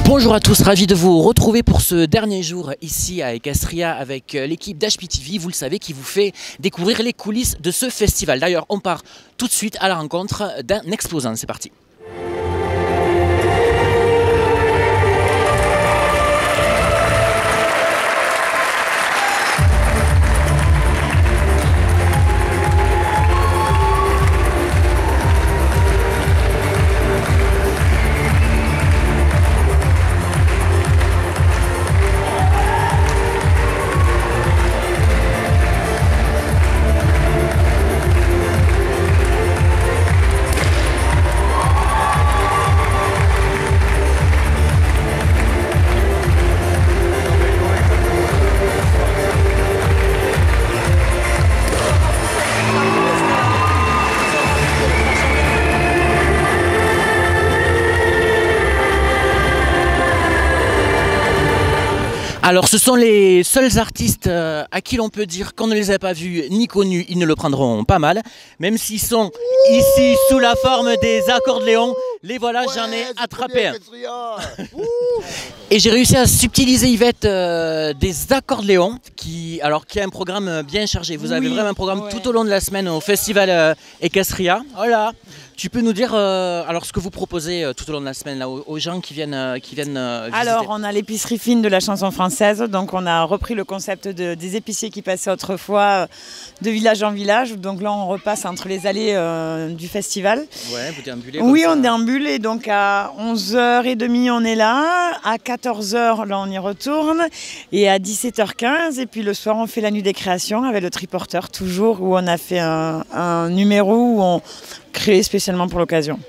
Bonjour à tous, ravi de vous retrouver pour ce dernier jour ici à Ecastria avec l'équipe d'HPTV, vous le savez, qui vous fait découvrir les coulisses de ce festival. D'ailleurs, on part tout de suite à la rencontre d'un exposant, c'est parti. Alors ce sont les seuls artistes à qui l'on peut dire qu'on ne les a pas vus ni connus, ils ne le prendront pas mal. Même s'ils sont ici sous la forme des accordéons, les voilà, j'en ai attrapé un. Et j'ai réussi à subtiliser, Yvette, des accordéons qui a un programme bien chargé. Vous avez vraiment un programme tout au long de la semaine au festival Ecastria. Voilà. Tu peux nous dire alors ce que vous proposez tout au long de la semaine là, aux gens qui viennent visiter. Alors on a l'épicerie fine de la chanson française, donc on a repris le concept des épiciers qui passaient autrefois de village en village, donc là on repasse entre les allées du festival. Ouais, vous déambulez Oui, on déambule et donc à 11h30 on est là, à 14h là on y retourne et à 17h15 et puis le soir on fait la nuit des créations avec le triporteur toujours où on a fait un numéro où on créé spécialement pour l'occasion.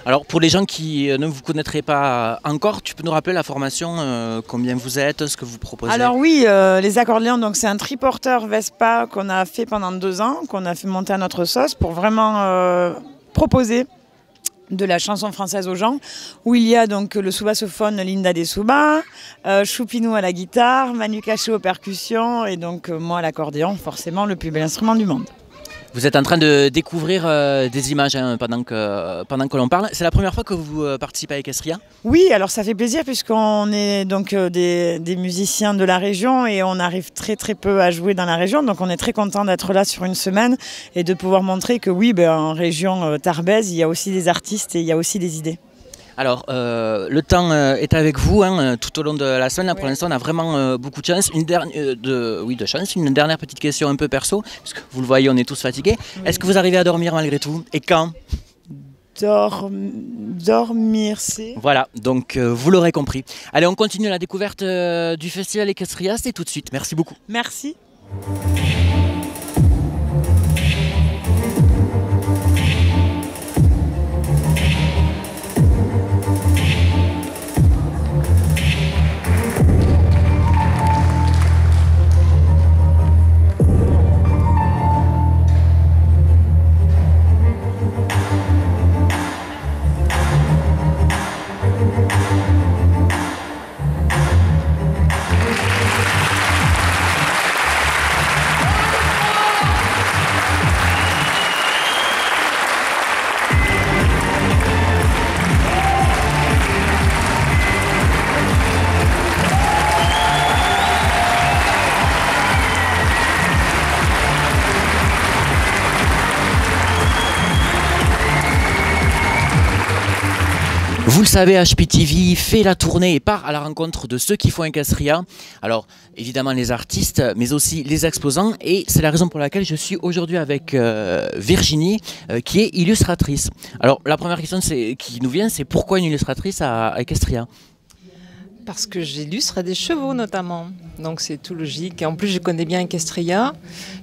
Alors pour les gens qui ne vous connaîtraient pas encore, tu peux nous rappeler la formation, combien vous êtes, ce que vous proposez? Alors oui, les accordéons, donc c'est un triporteur Vespa qu'on a fait pendant 2 ans, qu'on a fait monter à notre sauce pour vraiment proposer de la chanson française aux gens, où il y a donc le sous-bassophone Linda Dessouba, Choupinou à la guitare, Manu Caché aux percussions et donc moi à l'accordéon, forcément le plus bel instrument du monde. Vous êtes en train de découvrir des images pendant que l'on parle. C'est la première fois que vous participez à Ecastria? Oui, alors ça fait plaisir puisqu'on est donc des musiciens de la région et on arrive très très peu à jouer dans la région. Donc on est très content d'être là sur une semaine et de pouvoir montrer que oui, en région Tarbes, il y a aussi des artistes et il y a aussi des idées. Alors, le temps est avec vous tout au long de la semaine. Là, pour l'instant, on a vraiment beaucoup de chance. Une dernière petite question un peu perso, puisque vous le voyez, on est tous fatigués. Est-ce que vous arrivez à dormir malgré tout? Et quand? Dormir, c'est... Voilà, donc vous l'aurez compris. Allez, on continue la découverte du festival Ecastria. C'est tout de suite. Merci beaucoup. Merci. Vous le savez, HPTV fait la tournée et part à la rencontre de ceux qui font Ecastria. Alors, évidemment les artistes, mais aussi les exposants. Et c'est la raison pour laquelle je suis aujourd'hui avec Virginie, qui est illustratrice. Alors, la première question qui nous vient, c'est pourquoi une illustratrice à Ecastria? Parce que j'illustre des chevaux notamment, donc c'est tout logique. Et en plus je connais bien Ecastria,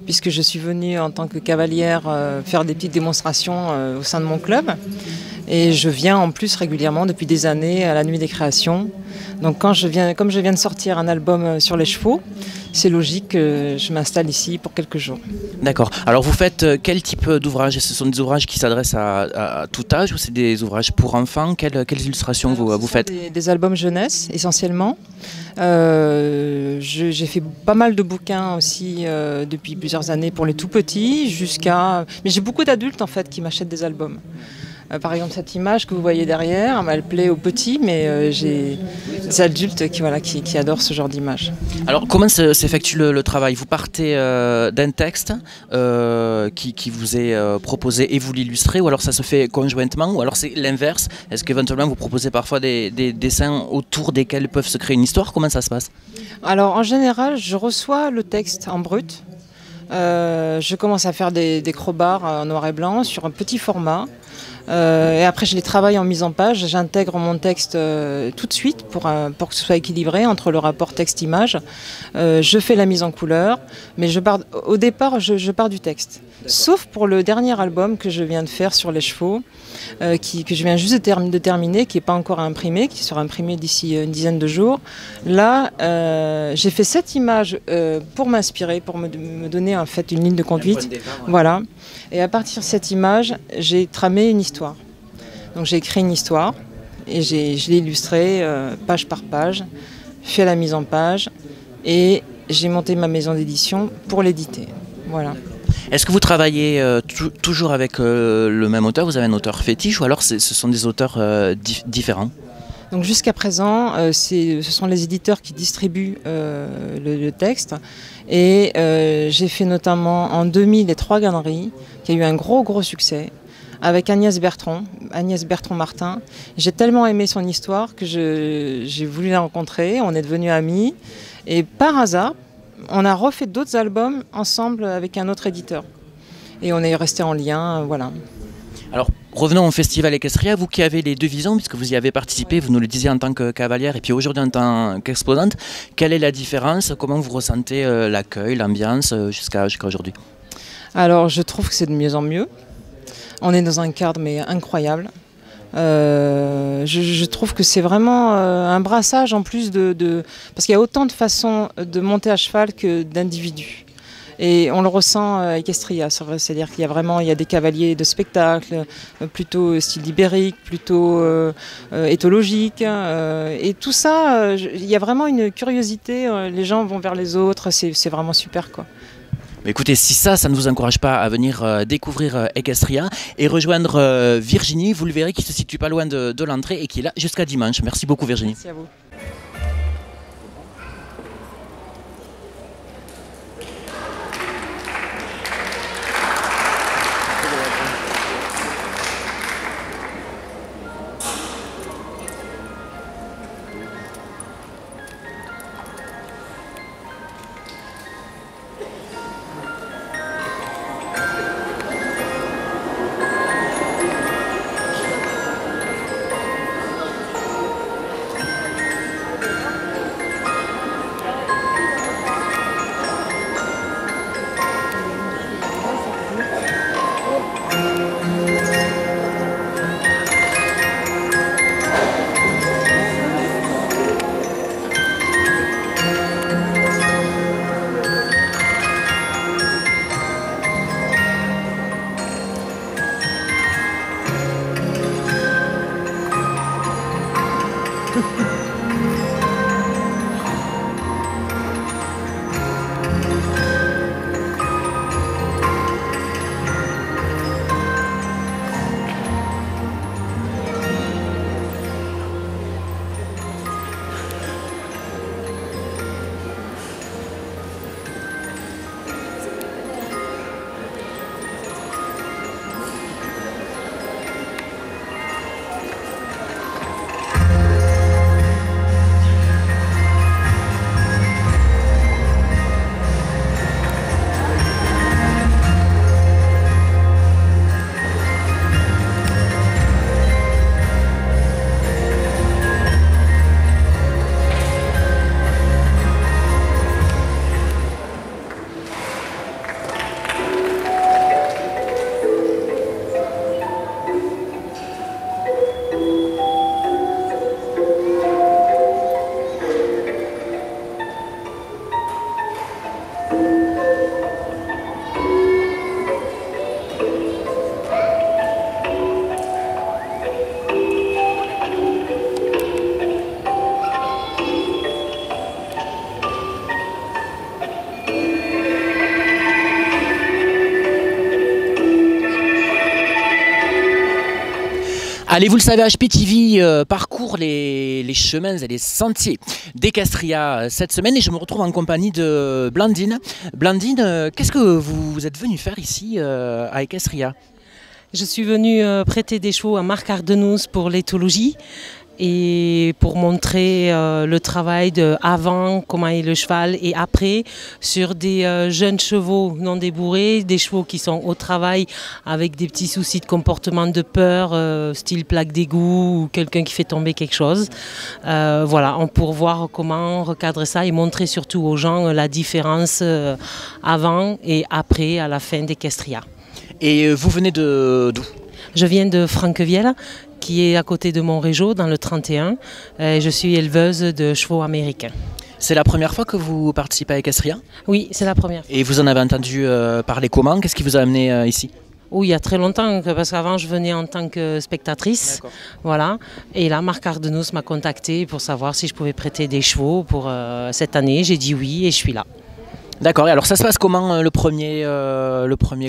puisque je suis venue en tant que cavalière faire des petites démonstrations au sein de mon club. Et je viens en plus régulièrement depuis des années à la Nuit des Créations. Donc comme je viens de sortir un album sur les chevaux, c'est logique que je m'installe ici pour quelques jours. D'accord. Alors vous faites quel type d'ouvrages? Ce sont des ouvrages qui s'adressent à tout âge ou c'est des ouvrages pour enfants? Quelles illustrations vous faites? Des albums jeunesse essentiellement. J'ai fait pas mal de bouquins aussi depuis plusieurs années pour les tout petits mais j'ai beaucoup d'adultes en fait qui m'achètent des albums. Par exemple, cette image que vous voyez derrière, elle plaît aux petits, mais j'ai des adultes qui adorent ce genre d'image. Alors, comment s'effectue le travail? Vous partez d'un texte qui vous est proposé et vous l'illustrez, ou alors ça se fait conjointement, ou alors c'est l'inverse? Est-ce qu'éventuellement vous proposez parfois des dessins autour desquels peuvent se créer une histoire? Comment ça se passe? Alors, en général, je reçois le texte en brut. Je commence à faire des crowbars en noir et blanc sur un petit format. Et après, je les travaille en mise en page. J'intègre mon texte tout de suite pour que ce soit équilibré entre le rapport texte-image. Je fais la mise en couleur, mais au départ, je pars du texte. Sauf pour le dernier album que je viens de faire sur les chevaux, que je viens juste de terminer, qui n'est pas encore imprimé, qui sera imprimé d'ici une dizaine de jours. Là, j'ai fait 7 images pour m'inspirer, pour me donner en fait une ligne de conduite. Voilà. Et à partir de cette image, j'ai tramé une histoire. Donc j'ai écrit une histoire et je l'ai illustrée page par page, fait la mise en page et j'ai monté ma maison d'édition pour l'éditer. Voilà. Est-ce que vous travaillez toujours avec le même auteur? Vous avez un auteur fétiche ou alors ce sont des auteurs différents? Donc jusqu'à présent, ce sont les éditeurs qui distribuent le texte. Et j'ai fait notamment en 2000 les 3 Ganneries, qui a eu un gros succès, avec Agnès Bertrand-Martin. J'ai tellement aimé son histoire que j'ai voulu la rencontrer, on est devenus amis. Et par hasard, on a refait d'autres albums ensemble avec un autre éditeur. Et on est resté en lien, voilà. Alors, revenons au Festival Equestria, vous qui avez les 2 visions, puisque vous y avez participé, vous nous le disiez en tant que cavalière et puis aujourd'hui en tant qu'exposante, quelle est la différence? Comment vous ressentez l'accueil, l'ambiance jusqu'à aujourd'hui? Alors, je trouve que c'est de mieux en mieux. On est dans un cadre mais incroyable. Je trouve que c'est vraiment un brassage en plus parce qu'il y a autant de façons de monter à cheval que d'individus. Et on le ressent à Equestria, c'est-à-dire qu'il y a des cavaliers de spectacle, plutôt style ibérique, plutôt éthologique. Et tout ça, il y a vraiment une curiosité, les gens vont vers les autres, c'est vraiment super, quoi. Mais écoutez, si ça ne vous encourage pas à venir découvrir Equestria et rejoindre Virginie, vous le verrez qui se situe pas loin de l'entrée et qui est là jusqu'à dimanche. Merci beaucoup Virginie. Merci à vous. Allez, vous le savez, HPTV parcourt les chemins et les sentiers d'Équestria cette semaine et je me retrouve en compagnie de Blandine. Blandine, qu'est-ce que vous êtes venue faire ici à Équestria? Je suis venue prêter des chevaux à Marc Ardenous pour l'éthologie et pour montrer le travail de avant, comment est le cheval, et après sur des jeunes chevaux non débourrés, des chevaux qui sont au travail avec des petits soucis de comportement, de peur, style plaque d'égout ou quelqu'un qui fait tomber quelque chose. Voilà, pour voir comment recadrer ça et montrer surtout aux gens la différence avant et après à la fin d'Équestria. Et vous venez d'où? Je viens de Franquevielle, qui est à côté de Montrégeau, dans le 31. Je suis éleveuse de chevaux américains. C'est la première fois que vous participez à Équestria? Oui, c'est la première fois. Et vous en avez entendu parler comment? Qu'est-ce qui vous a amené ici? Oui, il y a très longtemps, parce qu'avant je venais en tant que spectatrice. Voilà. Et là, Marc Ardenous m'a contacté pour savoir si je pouvais prêter des chevaux pour cette année. J'ai dit oui et je suis là. D'accord, et alors ça se passe comment le premier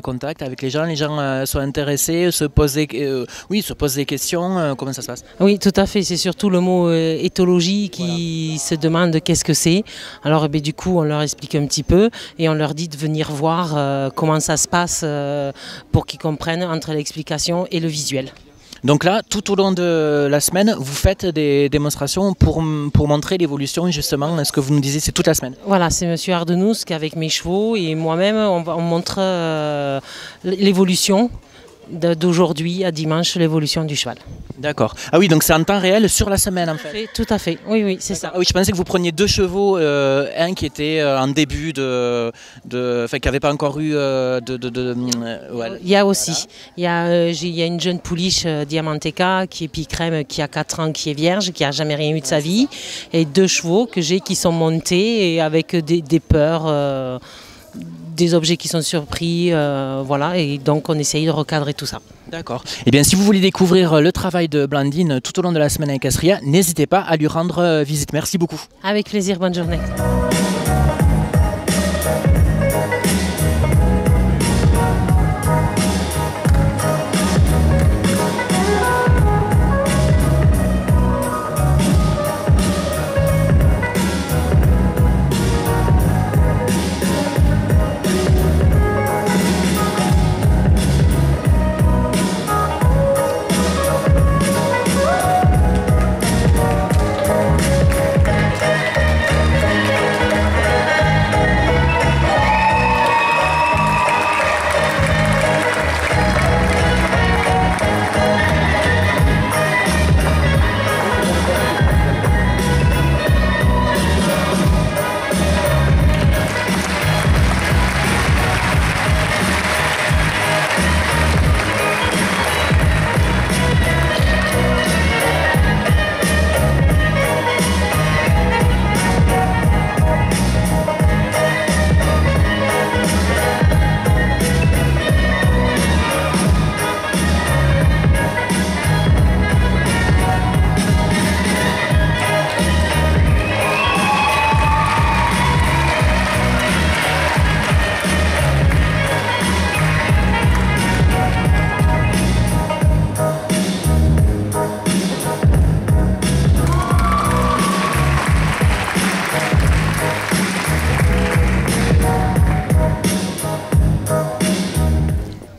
contact avec les gens? Les gens sont intéressés, se posent des questions, comment ça se passe? Oui, tout à fait, c'est surtout le mot éthologie qui se demande qu'est-ce que c'est. Alors du coup, on leur explique un petit peu et on leur dit de venir voir comment ça se passe pour qu'ils comprennent entre l'explication et le visuel. Donc là, tout au long de la semaine, vous faites des démonstrations pour montrer l'évolution, justement, ce que vous nous disiez, c'est toute la semaine. Voilà, c'est Monsieur Ardenous qui est avec mes chevaux et moi-même, on montre l'évolution d'aujourd'hui à dimanche, l'évolution du cheval. D'accord. Ah oui, donc c'est en temps réel sur la semaine en fait. Tout à fait, oui, c'est ça. Ah oui, je pensais que vous preniez deux chevaux, un qui était en début enfin qui n'avait pas encore eu ouais. Il y a aussi, voilà. Il y a une jeune pouliche Diamanteca qui est pie-crème, qui a 4 ans, qui est vierge, qui n'a jamais rien eu de sa vie, et 2 chevaux que j'ai qui sont montés et avec des peurs. Des objets qui sont surpris, voilà, et donc on essaye de recadrer tout ça. D'accord. Eh bien, si vous voulez découvrir le travail de Blandine tout au long de la semaine à Équestria, n'hésitez pas à lui rendre visite. Merci beaucoup. Avec plaisir, bonne journée.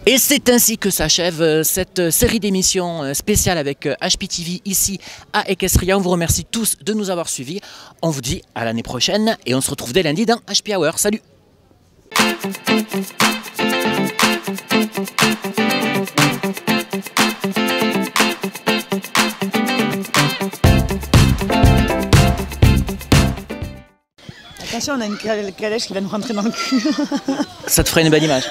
Et c'est ainsi que s'achève cette série d'émissions spéciales avec HPTV ici à Équestria. On vous remercie tous de nous avoir suivis. On vous dit à l'année prochaine et on se retrouve dès lundi dans HP Hour. Salut! Attention, on a une calèche qui va nous rentrer dans le cul. Ça te ferait une bonne image.